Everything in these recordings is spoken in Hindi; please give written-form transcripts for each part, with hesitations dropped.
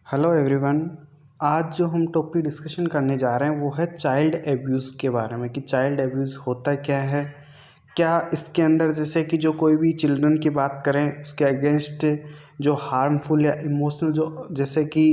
Hello everyone. आज जो हम टॉपिक डिस्कशन करने जा रहे हैं वो है चाइल्ड एब्यूज़ के बारे में कि चाइल्ड एब्यूज़ होता क्या है, क्या इसके अंदर जैसे कि जो कोई भी चिल्ड्रन की बात करें उसके अगेंस्ट जो हार्मफुल या इमोशनल जो जैसे कि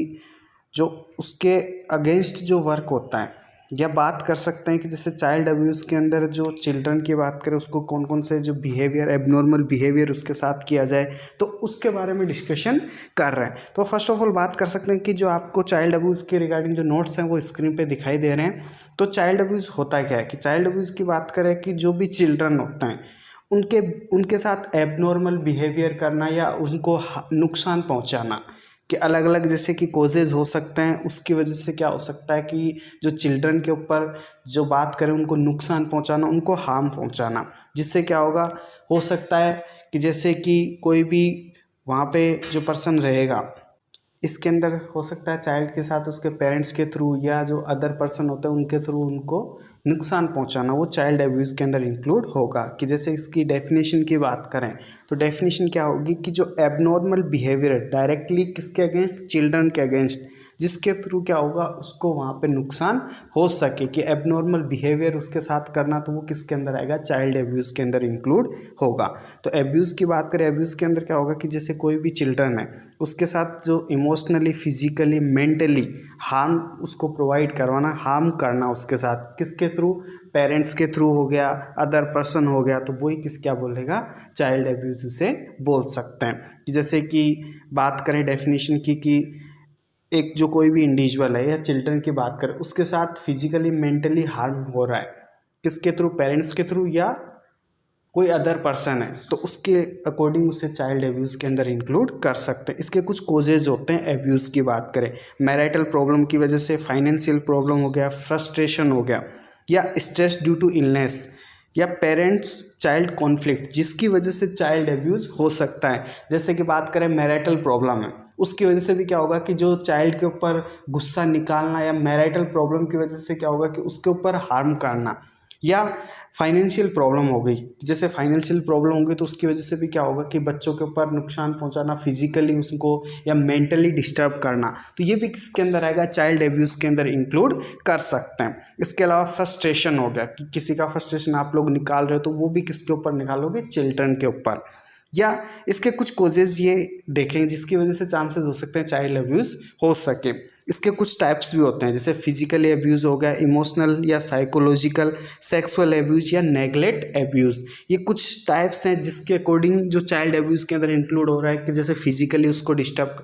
जो उसके अगेंस्ट जो वर्क होता है, या बात कर सकते हैं कि जैसे चाइल्ड अब्यूज़ के अंदर जो चिल्ड्रन की बात करें उसको कौन कौन से जो बिहेवियर एबनॉर्मल बिहेवियर उसके साथ किया जाए, तो उसके बारे में डिस्कशन कर रहे हैं। तो फर्स्ट ऑफ ऑल बात कर सकते हैं कि जो आपको चाइल्ड अब्यूज़ के रिगार्डिंग जो नोट्स हैं वो स्क्रीन पे दिखाई दे रहे हैं। तो चाइल्ड अब्यूज़ होता क्या है कि चाइल्ड अब्यूज़ की बात करें कि जो भी चिल्ड्रन होते हैं उनके उनके साथ एबनॉर्मल बिहेवियर करना या उनको नुकसान पहुंचाना, कि अलग अलग जैसे कि कोजेज़ हो सकते हैं, उसकी वजह से क्या हो सकता है कि जो चिल्ड्रन के ऊपर जो बात करें उनको नुकसान पहुंचाना, उनको हार्म पहुंचाना, जिससे क्या होगा, हो सकता है कि जैसे कि कोई भी वहाँ पे जो पर्सन रहेगा इसके अंदर हो सकता है चाइल्ड के साथ उसके पेरेंट्स के थ्रू या जो अदर पर्सन होते हैं उनके थ्रू उनको नुकसान पहुंचाना, वो चाइल्ड अब्यूज़ के अंदर इंक्लूड होगा। कि जैसे इसकी डेफिनेशन की बात करें तो डेफिनेशन क्या होगी कि जो एबनॉर्मल बिहेवियर डायरेक्टली किसके अगेंस्ट, चिल्ड्रन के अगेंस्ट, जिसके थ्रू क्या होगा उसको वहाँ पे नुकसान हो सके, कि एबनॉर्मल बिहेवियर उसके साथ करना, तो वो किसके अंदर आएगा, चाइल्ड एब्यूज़ के अंदर इंक्लूड होगा। तो एब्यूज़ की बात करें, एब्यूज़ के अंदर क्या होगा कि जैसे कोई भी चिल्ड्रन है उसके साथ जो इमोशनली, फिजिकली, मेंटली हार्म उसको प्रोवाइड करवाना, हार्म करना उसके साथ, किसके थ्रू, पेरेंट्स के थ्रू हो गया, अदर पर्सन हो गया, तो वही किस क्या बोलेगा, चाइल्ड एब्यूज़ उसे बोल सकते हैं। कि जैसे कि बात करें डेफिनेशन की कि एक जो कोई भी इंडिविजुअल है या चिल्ड्रन की बात करें उसके साथ फिजिकली मेंटली हार्म हो रहा है, किसके थ्रू, पेरेंट्स के थ्रू या कोई अदर पर्सन है, तो उसके अकॉर्डिंग उसे चाइल्ड एब्यूज़ के अंदर इंक्लूड कर सकते हैं। इसके कुछ कोजेज होते हैं एब्यूज़ की बात करें, मैरिटल प्रॉब्लम की वजह से, फाइनेंशियल प्रॉब्लम हो गया, फ्रस्ट्रेशन हो गया, या स्ट्रेस ड्यू टू इलनेस, या पेरेंट्स चाइल्ड कॉन्फ्लिक्ट, जिसकी वजह से चाइल्ड एब्यूज़ हो सकता है। जैसे कि बात करें मैरिटल प्रॉब्लम है, उसकी वजह से भी क्या होगा कि जो चाइल्ड के ऊपर गुस्सा निकालना, या मैरिटल प्रॉब्लम की वजह से क्या होगा कि उसके ऊपर हार्म करना, या फाइनेंशियल प्रॉब्लम हो गई, जैसे फाइनेंशियल प्रॉब्लम होगी तो उसकी वजह से भी क्या होगा कि बच्चों के ऊपर नुकसान पहुंचाना, फिजिकली उसको या मेंटली डिस्टर्ब करना, तो ये भी किसके अंदर आएगा, चाइल्ड एब्यूज़ के अंदर इंक्लूड कर सकते हैं। इसके अलावा फ्रस्ट्रेशन हो गया कि किसी का फ्रस्ट्रेशन आप लोग निकाल रहे हो, तो वो भी किसके ऊपर निकालोगे, चिल्ड्रन के ऊपर। या इसके कुछ कोजेज़ ये देखेंगे जिसकी वजह से चांसेस हो सकते हैं चाइल्ड अब्यूज़ हो सके। इसके कुछ टाइप्स भी होते हैं, जैसे फिजिकली अब्यूज़ हो गया, इमोशनल या साइकोलॉजिकल, सेक्सुअल अब्यूज़ या नेगलेक्ट अब्यूज़। ये कुछ टाइप्स हैं जिसके अकॉर्डिंग जो चाइल्ड अब्यूज़ के अंदर इंक्लूड हो रहा है, कि जैसे फिजिकली उसको डिस्टर्ब,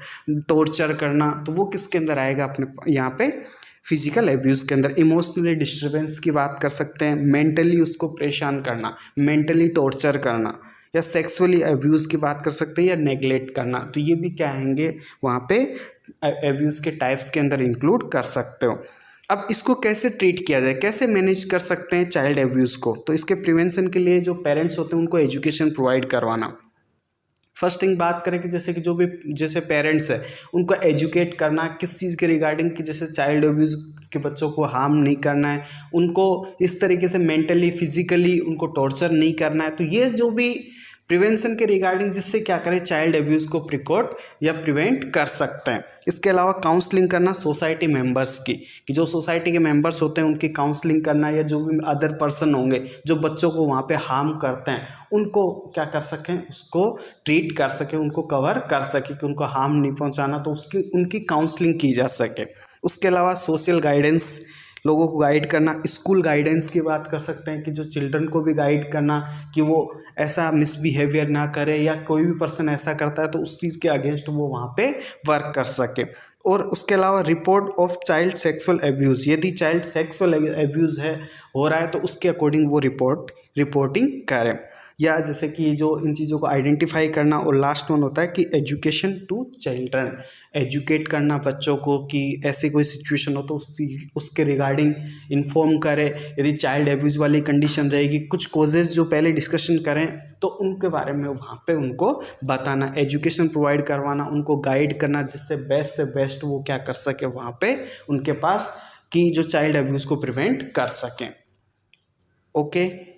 टॉर्चर करना, तो वो किसके अंदर आएगा, अपने यहाँ पे फिजिकल एब्यूज़ के अंदर। इमोशनली डिस्टर्बेंस की बात कर सकते हैं, मेंटली उसको परेशान करना, मेंटली टॉर्चर करना, या सेक्सुअली अब्यूज़ की बात कर सकते हैं, या नेगलेक्ट करना, तो ये भी क्या आएंगे वहाँ पे एब्यूज़ के टाइप्स के अंदर इंक्लूड कर सकते हो। अब इसको कैसे ट्रीट किया जाए, कैसे मैनेज कर सकते हैं चाइल्ड एब्यूज़ को, तो इसके प्रिवेंशन के लिए जो पेरेंट्स होते हैं उनको एजुकेशन प्रोवाइड करवाना। फर्स्ट थिंग बात करें कि जैसे कि जो भी जैसे पेरेंट्स है उनको एजुकेट करना किस चीज़ के रिगार्डिंग, कि जैसे चाइल्ड अब्यूज़ के बच्चों को हार्म नहीं करना है, उनको इस तरीके से मेंटली, फिजिकली उनको टॉर्चर नहीं करना है, तो ये जो भी प्रिवेंशन के रिगार्डिंग, जिससे क्या करें, चाइल्ड अब्यूज़ को प्रिकॉट या प्रिवेंट कर सकते हैं। इसके अलावा काउंसलिंग करना सोसाइटी मेंबर्स की, कि जो सोसाइटी के मेंबर्स होते हैं उनकी काउंसलिंग करना, या जो भी अदर पर्सन होंगे जो बच्चों को वहाँ पे हार्म करते हैं उनको क्या कर सकें, उसको ट्रीट कर सकें, उनको कवर कर सकें, कि उनको हार्म नहीं पहुँचाना, तो उसकी उनकी काउंसलिंग की जा सके। उसके अलावा सोशल गाइडेंस, लोगों को गाइड करना, स्कूल गाइडेंस की बात कर सकते हैं, कि जो चिल्ड्रन को भी गाइड करना कि वो ऐसा मिसबिहेवियर ना करे, या कोई भी पर्सन ऐसा करता है तो उस चीज़ के अगेंस्ट वो वहाँ पे वर्क कर सके। और उसके अलावा report of child sexual abuse, यदि चाइल्ड सेक्सुअल एब्यूज़ हो रहा है तो उसके अकॉर्डिंग वो रिपोर्टिंग करें। या जैसे कि जो इन चीज़ों को आइडेंटिफाई करना। और लास्ट वन होता है कि एजुकेशन टू चिल्ड्रन, एजुकेट करना बच्चों को कि ऐसी कोई सिचुएशन हो तो उसके रिगार्डिंग इन्फॉर्म करें। यदि चाइल्ड एब्यूज़ वाली कंडीशन रहेगी, कुछ कॉजेज़ जो पहले डिस्कशन करें तो उनके बारे में वहाँ पे उनको बताना, एजुकेशन प्रोवाइड करवाना, उनको गाइड करना, जिससे बेस्ट से बेस्ट वो क्या कर सके वहाँ पे उनके पास, कि जो चाइल्ड एब्यूज़ को प्रिवेंट कर सकें। ओके।